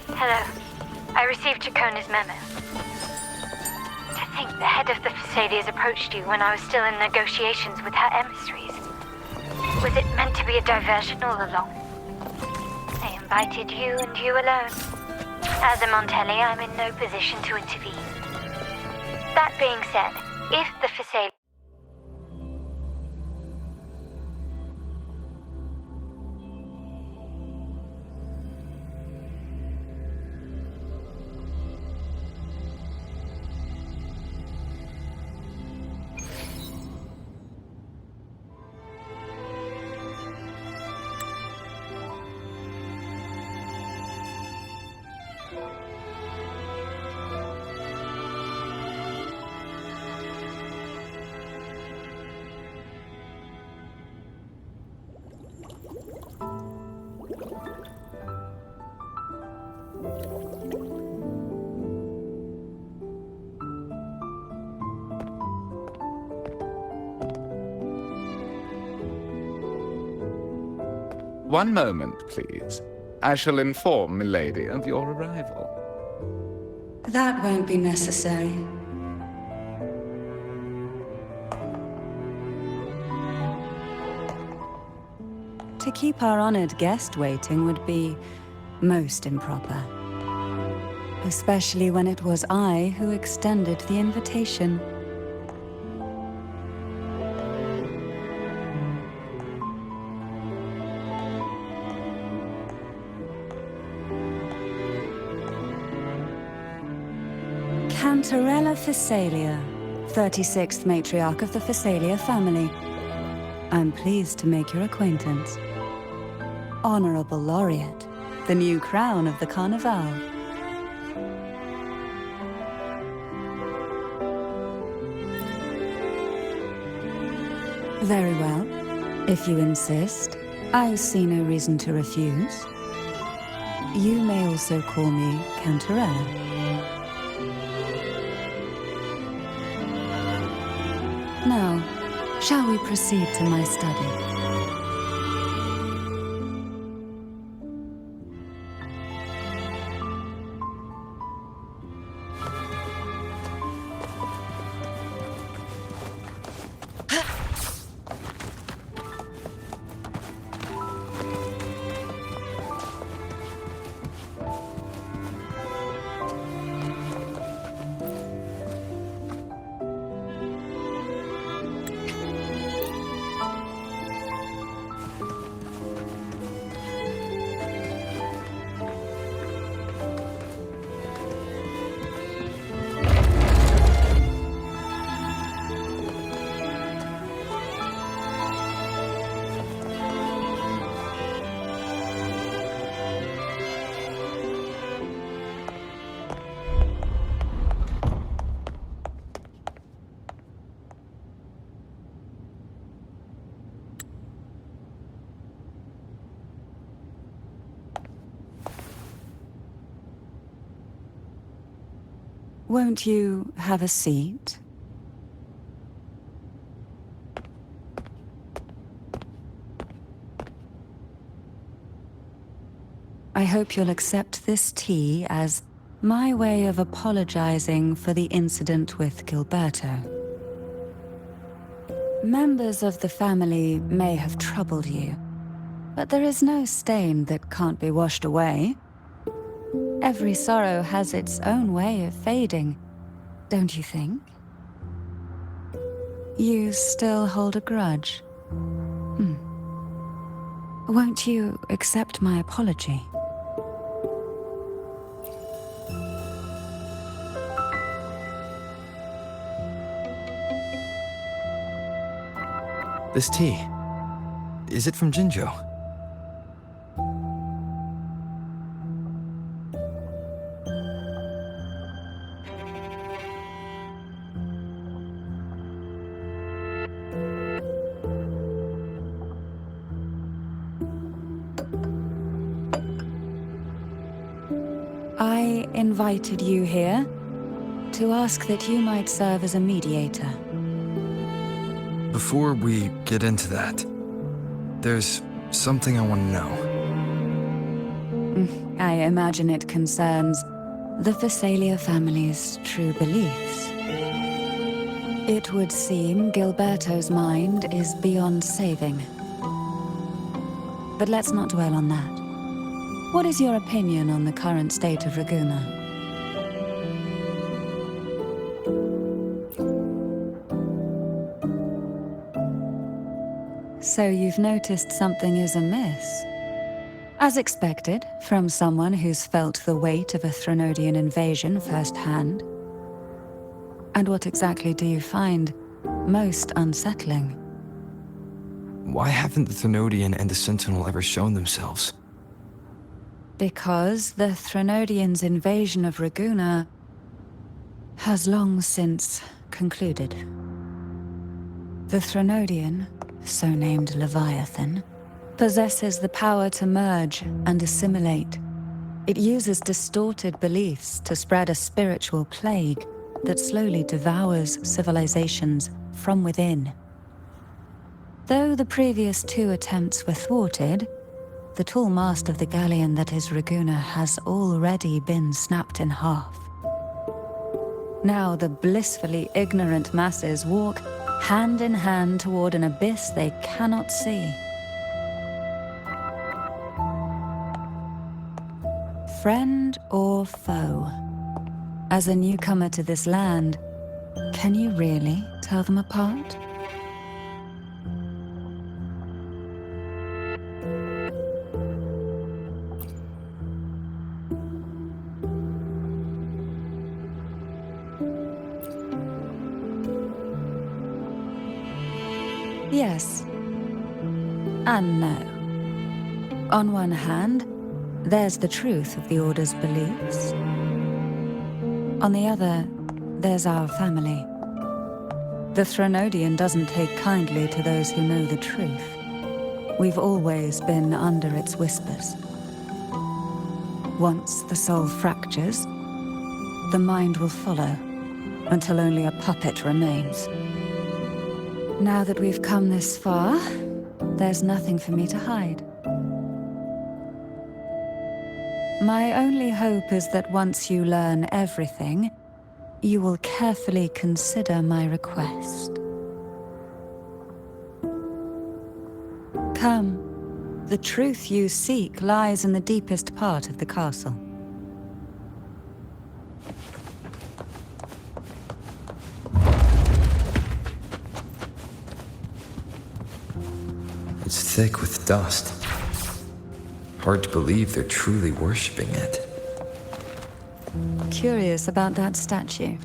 Hello. I received Chacona's memo. To think the head of the Thessalias approached you when I was still in negotiations with her emissaries. Was it meant to be a diversion all along? They invited you and you alone. As a Montelli, I'm in no position to intervene. That being said, if the Thessalians... One moment, please. I shall inform Milady of your arrival. That won't be necessary. To keep our honored guest waiting would be most improper. Especially when it was I who extended the invitation. Cantarella Thessalia, 36th matriarch of the Thessalia family. I'm pleased to make your acquaintance. Honorable Laureate, the new crown of the Carnival. Very well. If you insist, I see no reason to refuse. You may also call me Cantarella. Now, shall we proceed to my study? Won't you have a seat? I hope you'll accept this tea as my way of apologizing for the incident with Gilberto. Members of the family may have troubled you, but there is no stain that can't be washed away. Every sorrow has its own way of fading, don't you think? You still hold a grudge? Won't you accept my apology? This tea, is it from Jinjo? I invited you here to ask that you might serve as a mediator. Before we get into that, there's something I want to know. I imagine it concerns the Phasalia family's true beliefs. It would seem Gilberto's mind is beyond saving. But let's not dwell on that. What is your opinion on the current state of Raguna? So you've noticed something is amiss. As expected, from someone who's felt the weight of a Threnodian invasion firsthand. And what exactly do you find most unsettling? Why haven't the Threnodian and the Sentinel ever shown themselves? Because the Threnodians' invasion of Raguna has long since concluded. The Threnodian, so named Leviathan, possesses the power to merge and assimilate. It uses distorted beliefs to spread a spiritual plague that slowly devours civilizations from within. Though the previous 2 attempts were thwarted, the tall mast of the galleon that is Raguna has already been snapped in half. Now the blissfully ignorant masses walk hand in hand toward an abyss they cannot see. Friend or foe? As a newcomer to this land, can you really tell them apart? Yes and no. On one hand, there's the truth of the Order's beliefs. On the other, there's our family. The Threnodian doesn't take kindly to those who know the truth. We've always been under its whispers. Once the soul fractures, the mind will follow, until only a puppet remains. Now that we've come this far, there's nothing for me to hide. My only hope is that once you learn everything, you will carefully consider my request. Come, the truth you seek lies in the deepest part of the castle. It's thick with dust. Hard to believe they're truly worshipping it. Curious about that statue.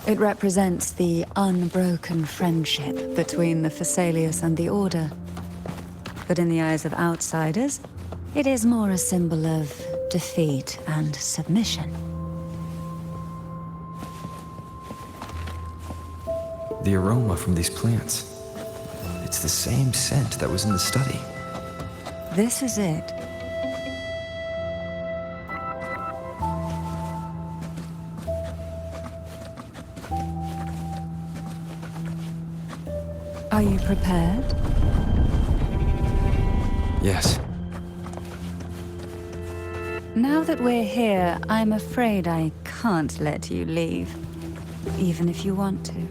It represents the unbroken friendship between the Phasaelius and the Order. But in the eyes of outsiders, it is more a symbol of defeat and submission. The aroma from these plants. It's the same scent that was in the study. This is it. Are you prepared? Yes. Now that we're here, I'm afraid I can't let you leave, even if you want to.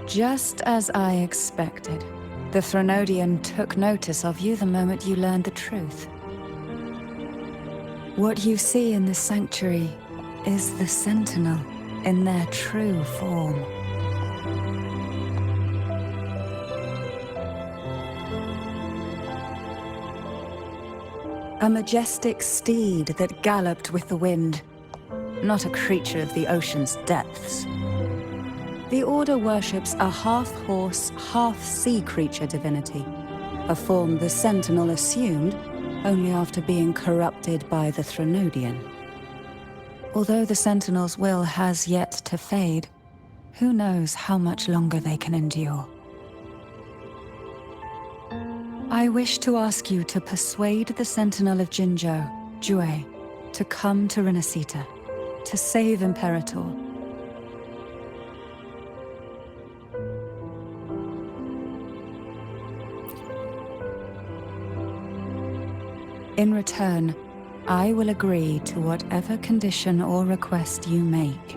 Just as I expected, the Threnodian took notice of you the moment you learned the truth. What you see in the sanctuary is the Sentinel in their true form. A majestic steed that galloped with the wind, not a creature of the ocean's depths. The Order worships a half-horse, half-sea creature divinity, a form the Sentinel assumed only after being corrupted by the Threnodian. Although the Sentinel's will has yet to fade, who knows how much longer they can endure. I wish to ask you to persuade the Sentinel of Jinzhou, Jue, to come to Renacita, to save Imperator. In return, I will agree to whatever condition or request you make.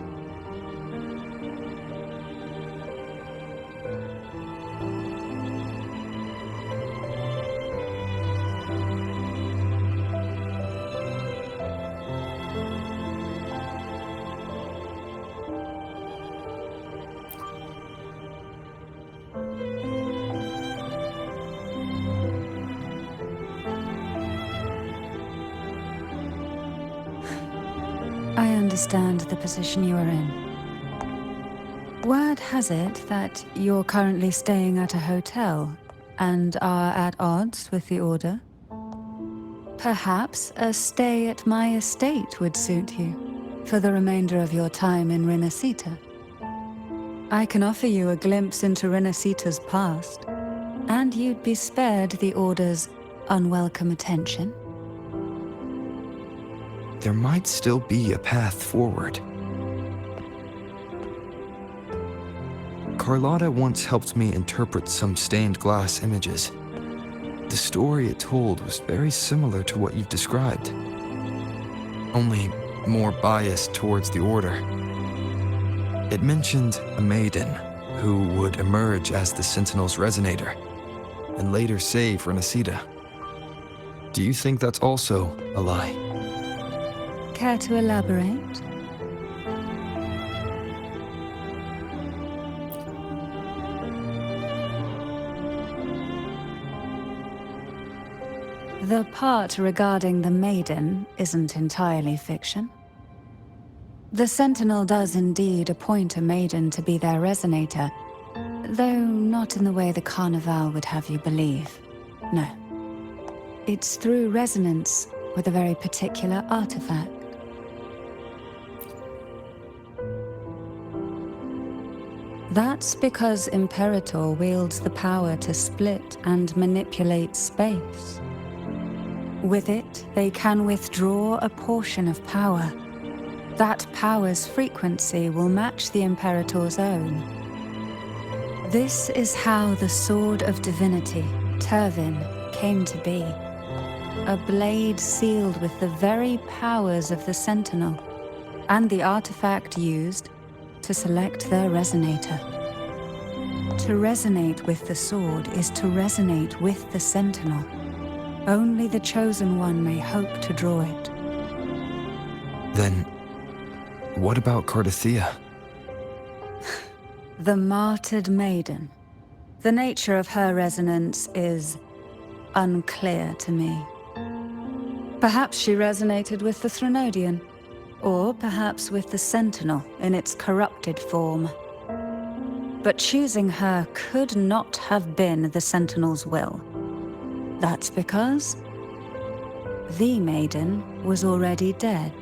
I understand the position you are in. Word has it that you're currently staying at a hotel and are at odds with the Order. Perhaps a stay at my estate would suit you for the remainder of your time in Renacita. I can offer you a glimpse into Renacita's past, and you'd be spared the Order's unwelcome attention. There might still be a path forward. Carlotta once helped me interpret some stained glass images. The story it told was very similar to what you've described, only more biased towards the Order. It mentioned a maiden who would emerge as the Sentinel's resonator and later save Renacita. Do you think that's also a lie? Care to elaborate? The part regarding the maiden isn't entirely fiction. The Sentinel does indeed appoint a maiden to be their resonator, though not in the way the Carnival would have you believe. No. It's through resonance with a very particular artifact. That's because Imperator wields the power to split and manipulate space. With it, they can withdraw a portion of power. That power's frequency will match the Imperator's own. This is how the Sword of Divinity, tyrvine, came to be. A blade sealed with the very powers of the Sentinel, and the artifact used to select their resonator. To resonate with the sword is to resonate with the Sentinel. Only the Chosen One may hope to draw it. Then, what about Cardathea? The martyred maiden. The nature of her resonance is unclear to me. Perhaps she resonated with the Threnodian, or perhaps with the Sentinel in its corrupted form. But choosing her could not have been the Sentinel's will. That's because the maiden was already dead.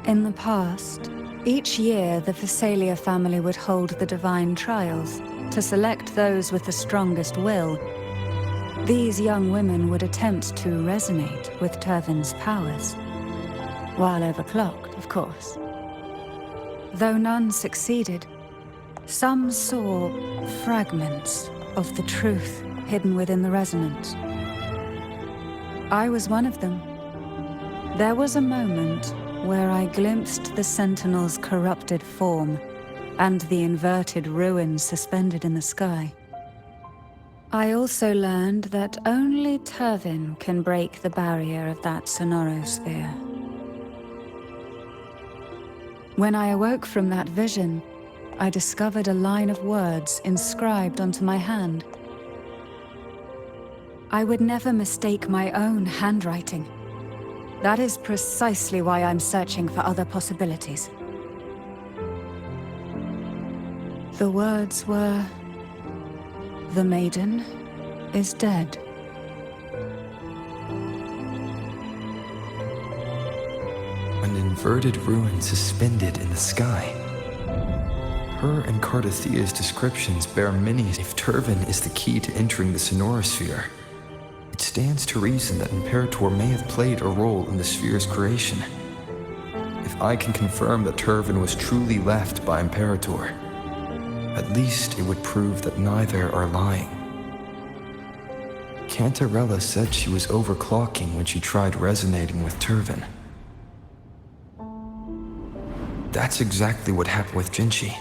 In the past, each year the Phasalia family would hold the divine trials to select those with the strongest will. These young women would attempt to resonate with Tyrvine's powers, while overclocked, of course. Though none succeeded, some saw fragments of the truth hidden within the resonance. I was one of them. There was a moment where I glimpsed the Sentinel's corrupted form and the inverted ruins suspended in the sky. I also learned that only Tyrvine can break the barrier of that sonorosphere. When I awoke from that vision, I discovered a line of words inscribed onto my hand. I would never mistake my own handwriting. That is precisely why I'm searching for other possibilities. The words were, "The maiden is dead." An inverted ruin suspended in the sky. Her and Cardathia's descriptions bear many. If tyrvine is the key to entering the sonorosphere, it stands to reason that Imperator may have played a role in the sphere's creation. If I can confirm that tyrvine was truly left by Imperator, at least it would prove that neither are lying. Cantarella said she was overclocking when she tried resonating with tyrvine. That's exactly what happened with Jinchi.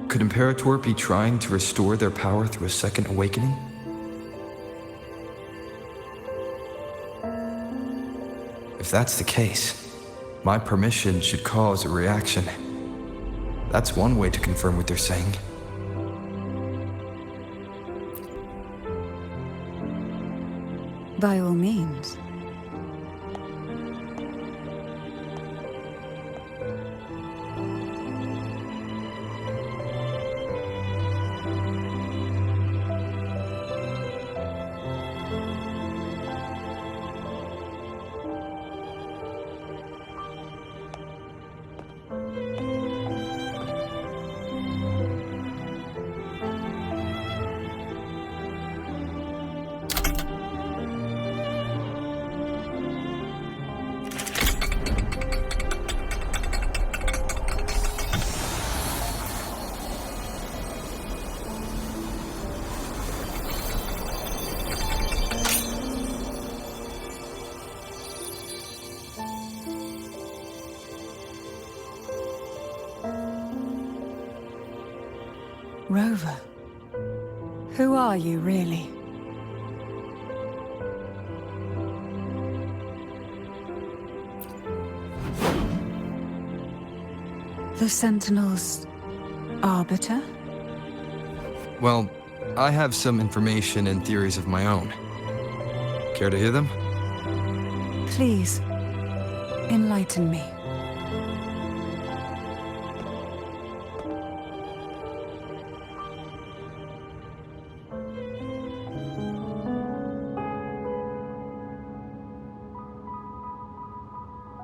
Could Imperator be trying to restore their power through a second awakening? If that's the case, my permission should cause a reaction. That's one way to confirm what they're saying. By all means. Rover, who are you really? The Sentinel's arbiter? Well, I have some information and theories of my own. Care to hear them? Please, enlighten me.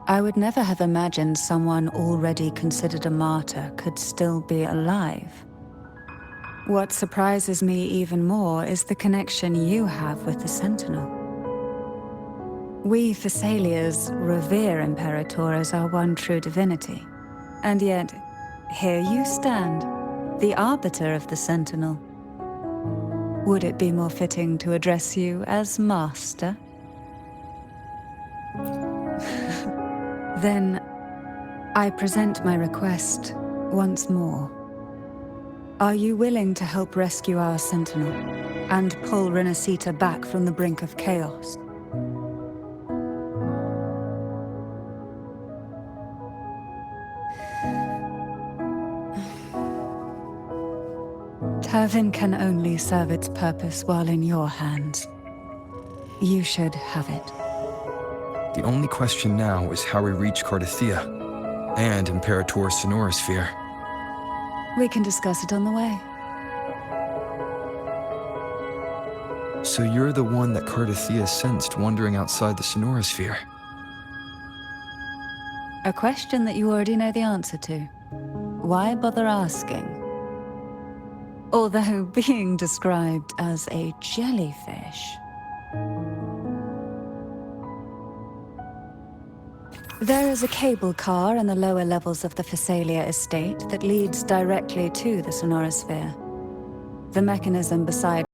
I would never have imagined someone already considered a martyr could still be alive. What surprises me even more is the connection you have with the Sentinel. We Thessalians revere Imperator as our one true divinity. And yet, here you stand, the arbiter of the Sentinel. Would it be more fitting to address you as Master? Then, I present my request once more. Are you willing to help rescue our Sentinel and pull Renacita back from the brink of chaos? Tyrvine can only serve its purpose while in your hands. You should have it. The only question now is how we reach Cardathia and Imperator's sonorosphere. We can discuss it on the way. So you're the one that Cardathia sensed wandering outside the sonorosphere? A question that you already know the answer to. Why bother asking? Although being described as a jellyfish. There is a cable car in the lower levels of the Thessalia estate that leads directly to the sonorosphere. The mechanism beside